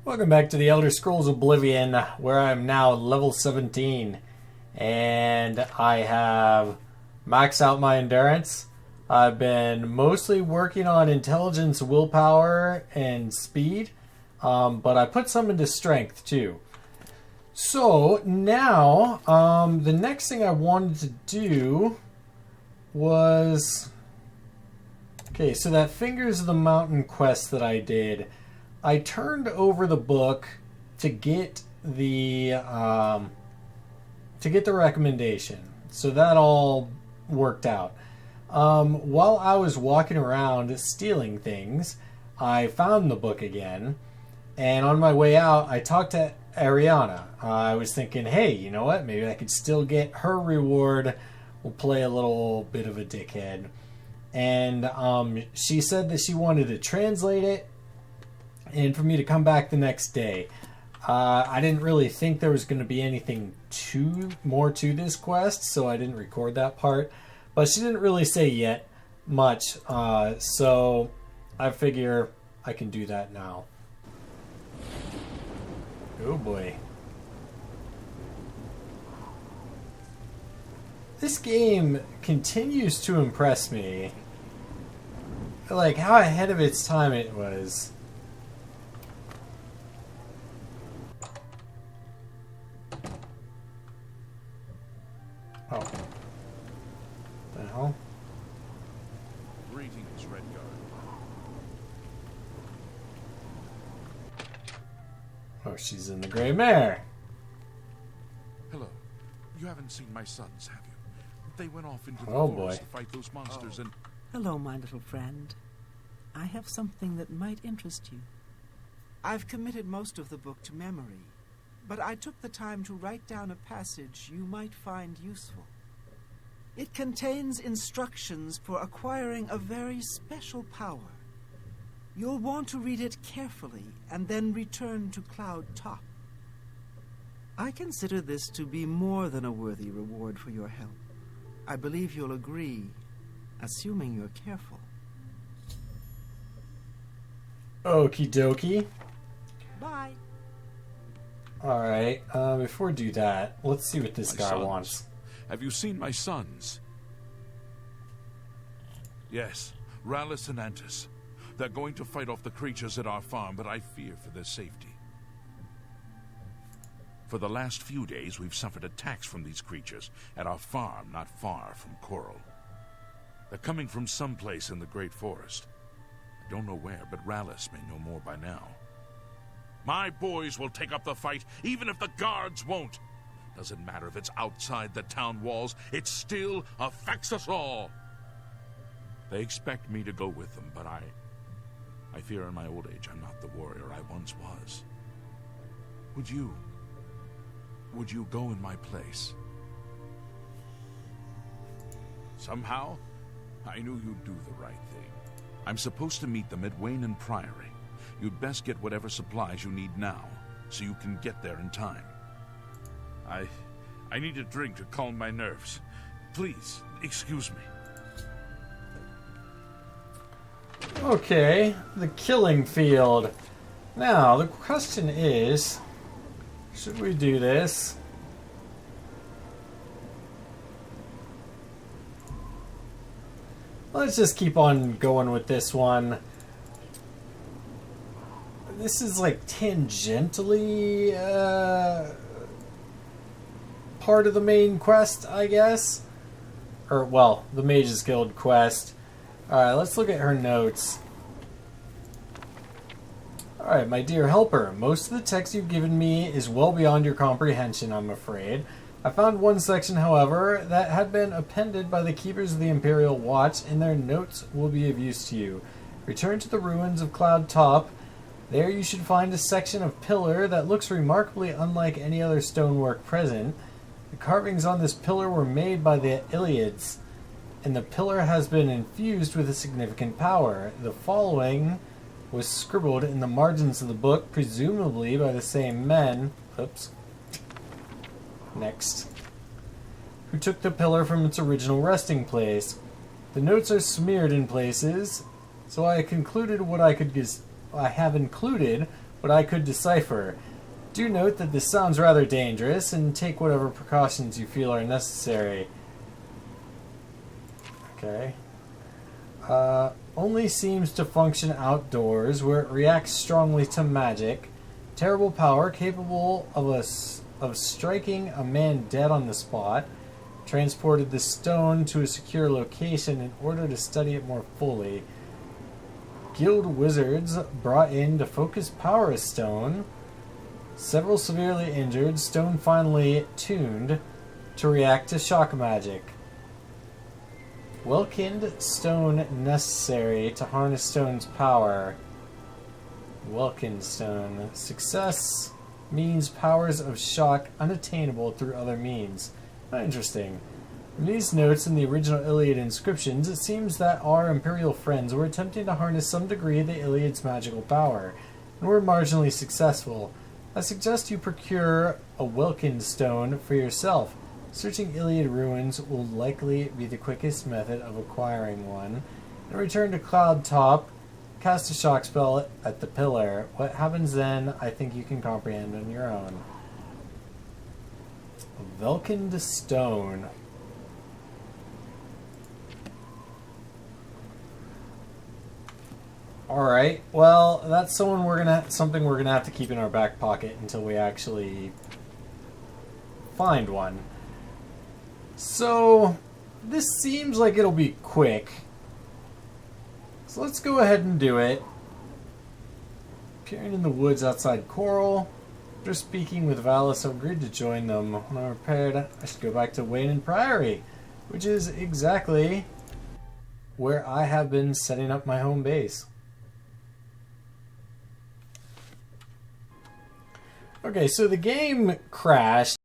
Welcome back to the Elder Scrolls Oblivion, where I'm now level 17. And I have maxed out my endurance. I've been mostly working on intelligence, willpower, and speed. But I put some into strength, too. So, now, the next thing I wanted to do was... Okay, so that Fingers of the Mountain quest that I did... I turned over the book to get the recommendation, so that all worked out. While I was walking around stealing things, I found the book again, and on my way out, I talked to Ariana. I was thinking, hey, you know what? Maybe I could still get her reward. We'll play a little bit of a dickhead, and she said that she wanted to translate it. And for me to come back the next day. I didn't really think there was going to be anything more to this quest, so I didn't record that part. But she didn't really say yet much, so I figure I can do that now. Oh boy. This game continues to impress me. Like, how ahead of its time it was. Oh. The hell? Greetings, Redguard. Oh, she's in the Grey Mare. Hello. You haven't seen my sons, have you? They went off into the Oh, forest boy. to fight those monsters and... Hello, my little friend. I have something that might interest you. I've committed most of the book to memory, but I took the time to write down a passage you might find useful. It contains instructions for acquiring a very special power. You'll want to read it carefully and then return to Cloud Top. I consider this to be more than a worthy reward for your help. I believe you'll agree, assuming you're careful. Okie dokie. Bye. Alright, before we do that, let's see what this My guy sons. wants. Have you seen my sons? Yes, Rallus and Antis. They're going to fight off the creatures at our farm, but I fear for their safety. For the last few days, we've suffered attacks from these creatures at our farm not far from Coral. They're coming from someplace in the Great Forest. I don't know where, but Rallus may know more by now. My boys will take up the fight, even if the guards won't. Doesn't matter if it's outside the town walls, it still affects us all. They expect me to go with them, but I fear in my old age I'm not the warrior I once was. Would you go in my place? Somehow, I knew you'd do the right thing. I'm supposed to meet them at Wayne and Priory. You'd best get whatever supplies you need now, so you can get there in time. I need a drink to calm my nerves. Please, excuse me. Okay, the killing field. Now, the question is, should we do this? Let's just keep on going with this one. This is like tangentially part of the main quest, I guess. Or, well, the Mage's Guild quest. Alright, let's look at her notes. Alright, my dear helper, most of the text you've given me is well beyond your comprehension, I'm afraid. I found one section, however, that had been appended by the Keepers of the Imperial Watch, and their notes will be of use to you. Return to the ruins of Cloud Top. There you should find a section of pillar that looks remarkably unlike any other stonework present. The carvings on this pillar were made by the Iliads, and the pillar has been infused with a significant power. The following was scribbled in the margins of the book, presumably by the same men. Oops. Next. Who took the pillar from its original resting place. The notes are smeared in places, so I have included what I could decipher. Do note that this sounds rather dangerous, and take whatever precautions you feel are necessary. Okay. Only seems to function outdoors, where it reacts strongly to magic. Terrible power, capable of striking a man dead on the spot. Transported the stone to a secure location in order to study it more fully. Guild wizards brought in to focus power of stone. Several severely injured, stone finally tuned to react to shock magic. Welkind stone necessary to harness stone's power. Welkind stone. Success means powers of shock unattainable through other means. Interesting. From these notes in the original Iliad inscriptions, it seems that our Imperial friends were attempting to harness some degree of the Iliad's magical power, and were marginally successful. I suggest you procure a Welkind stone for yourself. Searching Iliad ruins will likely be the quickest method of acquiring one. And return to Cloud Top, cast a shock spell at the pillar. What happens then, I think you can comprehend on your own. Welkind stone. Alright, well, that's something we're gonna have to keep in our back pocket until we actually find one. So, this seems like it'll be quick. So let's go ahead and do it. Appearing in the woods outside Coral. After speaking with Valis, I agreed to join them. When I'm prepared, I should go back to Wayne Priory, which is exactly where I have been setting up my home base. Okay, so the game crashed.